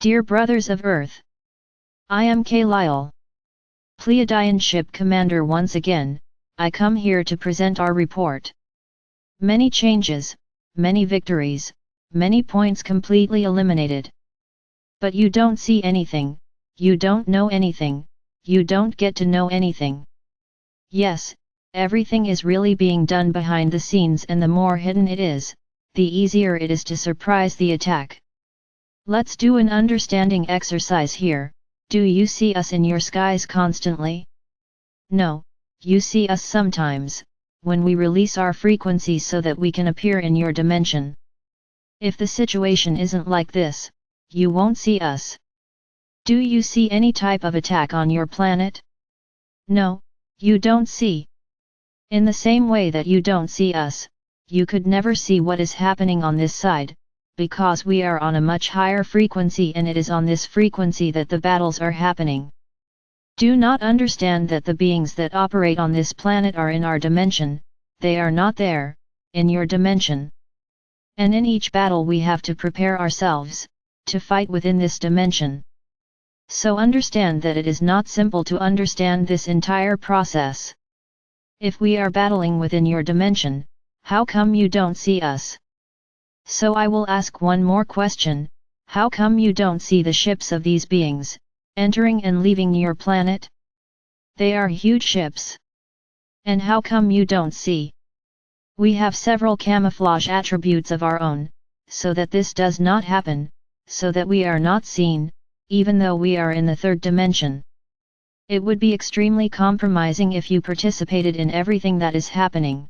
Dear brothers of Earth, I am Lyle, Pleiadian ship commander. Once again, I come here to present our report. Many changes, many victories, many points completely eliminated. But you don't see anything, you don't know anything, you don't get to know anything. Yes, everything is really being done behind the scenes, and the more hidden it is, the easier it is to surprise the attack. Let's do an understanding exercise here. Do you see us in your skies constantly? No, you see us sometimes, when we release our frequency so that we can appear in your dimension. If the situation isn't like this, you won't see us. Do you see any type of attack on your planet? No, you don't see. In the same way that you don't see us, you could never see what is happening on this side, because we are on a much higher frequency, and it is on this frequency that the battles are happening. Do not understand that the beings that operate on this planet are in our dimension, they are not there, in your dimension. And in each battle we have to prepare ourselves, to fight within this dimension. So understand that it is not simple to understand this entire process. If we are battling within your dimension, how come you don't see us? So I will ask one more question: how come you don't see the ships of these beings, entering and leaving your planet? They are huge ships. And how come you don't see? We have several camouflage attributes of our own, so that this does not happen, so that we are not seen, even though we are in the third dimension. It would be extremely compromising if you participated in everything that is happening.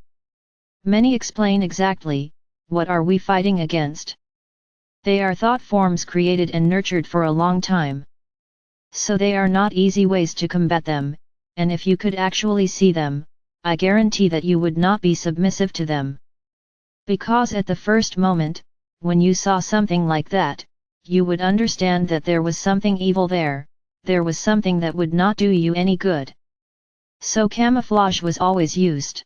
Many explain exactly, what are we fighting against? They are thought forms created and nurtured for a long time. So they are not easy ways to combat them, and if you could actually see them, I guarantee that you would not be submissive to them. Because at the first moment, when you saw something like that, you would understand that there was something evil there, there was something that would not do you any good. So camouflage was always used.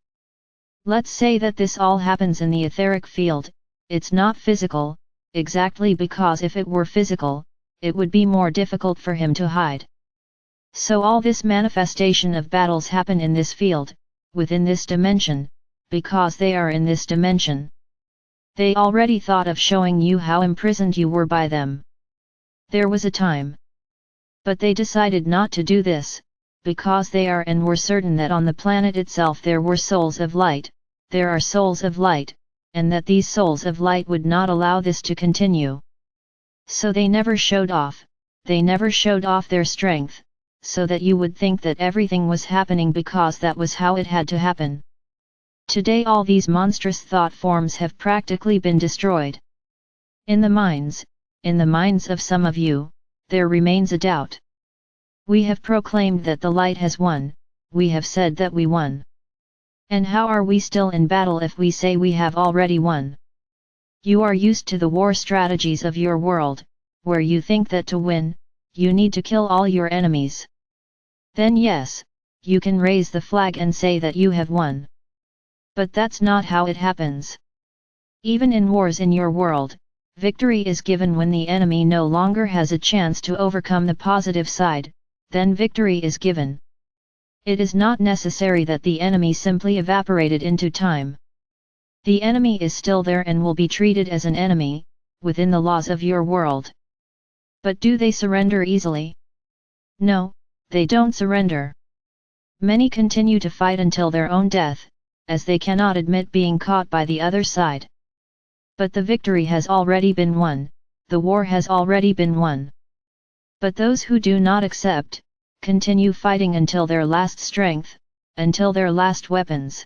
Let's say that this all happens in the etheric field, it's not physical, exactly because if it were physical, it would be more difficult for him to hide. So all this manifestation of battles happen in this field, within this dimension, because they are in this dimension. They already thought of showing you how imprisoned you were by them. There was a time. But they decided not to do this, because they are and were certain that on the planet itself there were souls of light, there are souls of light, and that these souls of light would not allow this to continue. So they never showed off, they never showed off their strength, so that you would think that everything was happening because that was how it had to happen. Today all these monstrous thought forms have practically been destroyed. In the minds of some of you, there remains a doubt. We have proclaimed that the light has won, we have said that we won. And how are we still in battle if we say we have already won? You are used to the war strategies of your world, where you think that to win, you need to kill all your enemies. Then yes, you can raise the flag and say that you have won. But that's not how it happens. Even in wars in your world, victory is given when the enemy no longer has a chance to overcome the positive side, then victory is given. It is not necessary that the enemy simply evaporated into time. The enemy is still there and will be treated as an enemy, within the laws of your world. But do they surrender easily? No, they don't surrender. Many continue to fight until their own death, as they cannot admit being caught by the other side. But the victory has already been won, the war has already been won. But those who do not accept, continue fighting until their last strength, until their last weapons.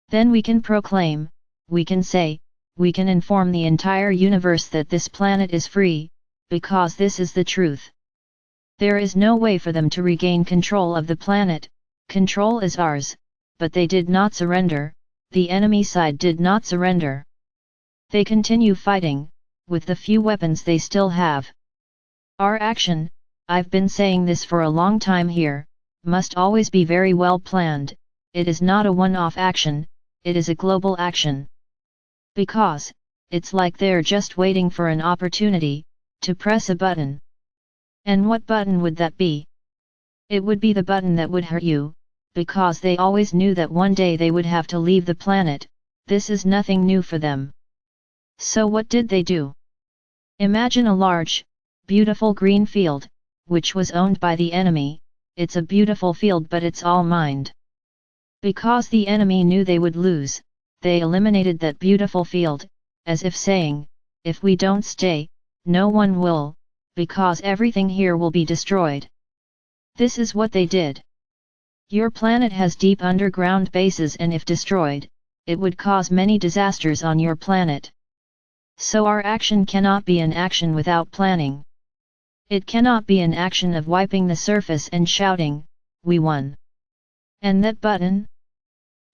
Then we can proclaim, we can say, we can inform the entire universe that this planet is free, because this is the truth. There is no way for them to regain control of the planet, control is ours, but they did not surrender, the enemy side did not surrender. They continue fighting, with the few weapons they still have. Our action, I've been saying this for a long time here, must always be very well planned. It is not a one-off action, it is a global action. Because, it's like they're just waiting for an opportunity, to press a button. And what button would that be? It would be the button that would hurt you, because they always knew that one day they would have to leave the planet. This is nothing new for them. So what did they do? Imagine a large, beautiful green field, which was owned by the enemy. It's a beautiful field, but it's all mined. Because the enemy knew they would lose, they eliminated that beautiful field, as if saying, if we don't stay, no one will, because everything here will be destroyed. This is what they did. Your planet has deep underground bases, and if destroyed, it would cause many disasters on your planet. So our action cannot be an action without planning. It cannot be an action of wiping the surface and shouting, we won. And that button?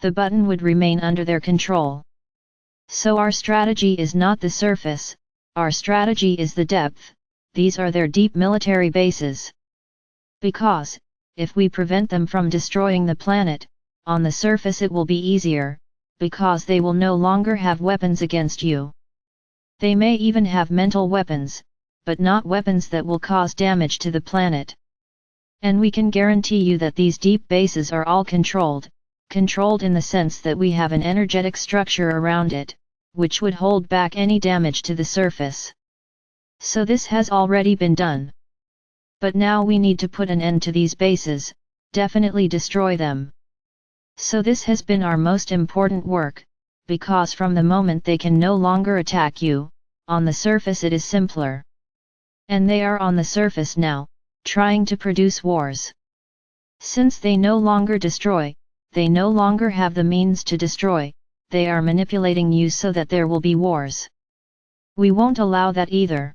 The button would remain under their control. So our strategy is not the surface, our strategy is the depth. These are their deep military bases. Because, if we prevent them from destroying the planet, on the surface it will be easier, because they will no longer have weapons against you. They may even have mental weapons, but not weapons that will cause damage to the planet. And we can guarantee you that these deep bases are all controlled in the sense that we have an energetic structure around it, which would hold back any damage to the surface. So this has already been done. But now we need to put an end to these bases, definitely destroy them. So this has been our most important work, because from the moment they can no longer attack you, on the surface it is simpler. And they are on the surface now, trying to produce wars. Since they no longer destroy, they no longer have the means to destroy, they are manipulating you so that there will be wars. We won't allow that either.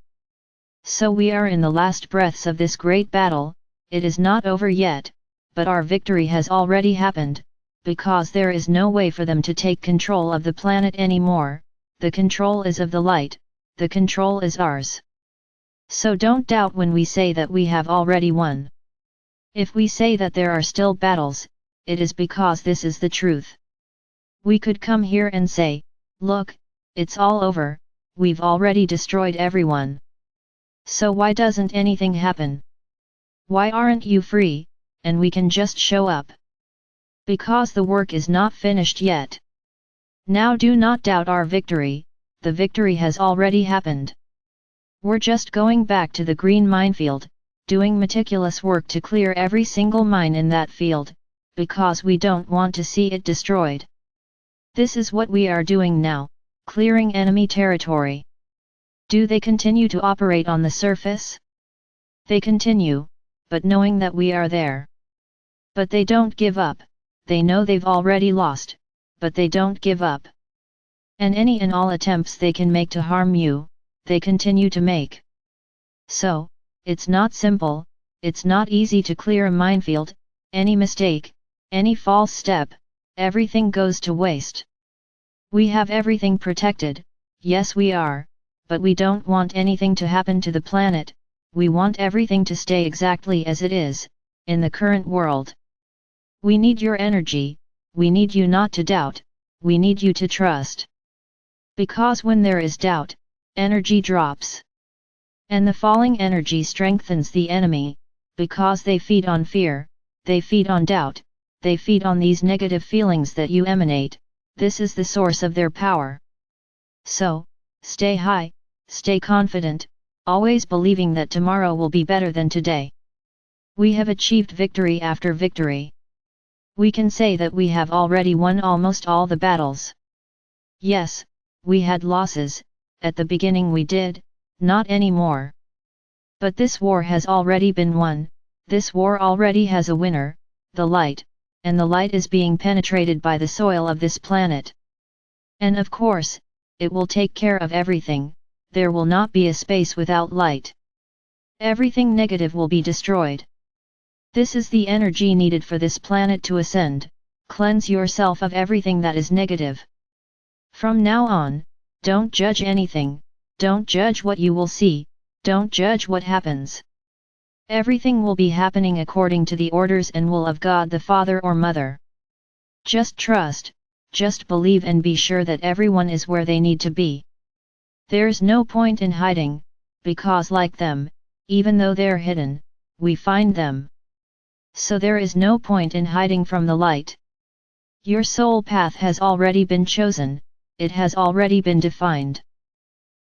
So we are in the last breaths of this great battle. It is not over yet, but our victory has already happened, because there is no way for them to take control of the planet anymore. The control is of the light, the control is ours. So don't doubt when we say that we have already won. If we say that there are still battles, it is because this is the truth. We could come here and say, look, it's all over, we've already destroyed everyone. So why doesn't anything happen? Why aren't you free, and we can just show up? Because the work is not finished yet. Now do not doubt our victory, the victory has already happened. We're just going back to the green minefield, doing meticulous work to clear every single mine in that field, because we don't want to see it destroyed. This is what we are doing now, clearing enemy territory. Do they continue to operate on the surface? They continue, but knowing that we are there. But they don't give up, they know they've already lost, but they don't give up. And any and all attempts they can make to harm you, they continue to make. So, it's not simple, it's not easy to clear a minefield. Any mistake, any false step, everything goes to waste. We have everything protected, yes we are, but we don't want anything to happen to the planet, we want everything to stay exactly as it is, in the current world. We need your energy, we need you not to doubt, we need you to trust. Because when there is doubt, energy drops. And the falling energy strengthens the enemy, because they feed on fear, they feed on doubt, they feed on these negative feelings that you emanate, this is the source of their power. So, stay high, stay confident, always believing that tomorrow will be better than today. We have achieved victory after victory. We can say that we have already won almost all the battles. Yes, we had losses, at the beginning we did, not anymore. But this war has already been won, this war already has a winner, the light, and the light is being penetrated by the soil of this planet. And of course, it will take care of everything, there will not be a space without light. Everything negative will be destroyed. This is the energy needed for this planet to ascend, cleanse yourself of everything that is negative. From now on, don't judge anything, don't judge what you will see, don't judge what happens. Everything will be happening according to the orders and will of God the Father or Mother. Just trust, just believe and be sure that everyone is where they need to be. There's no point in hiding, because like them, even though they're hidden, we find them. So there is no point in hiding from the light. Your soul path has already been chosen, it has already been defined.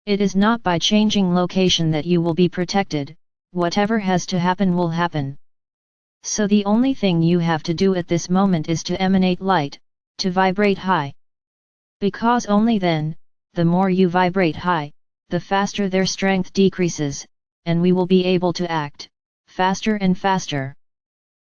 It is not by changing location that you will be protected, whatever has to happen will happen. So the only thing you have to do at this moment is to emanate light, to vibrate high. Because only then, the more you vibrate high, the faster their strength decreases, and we will be able to act, faster and faster.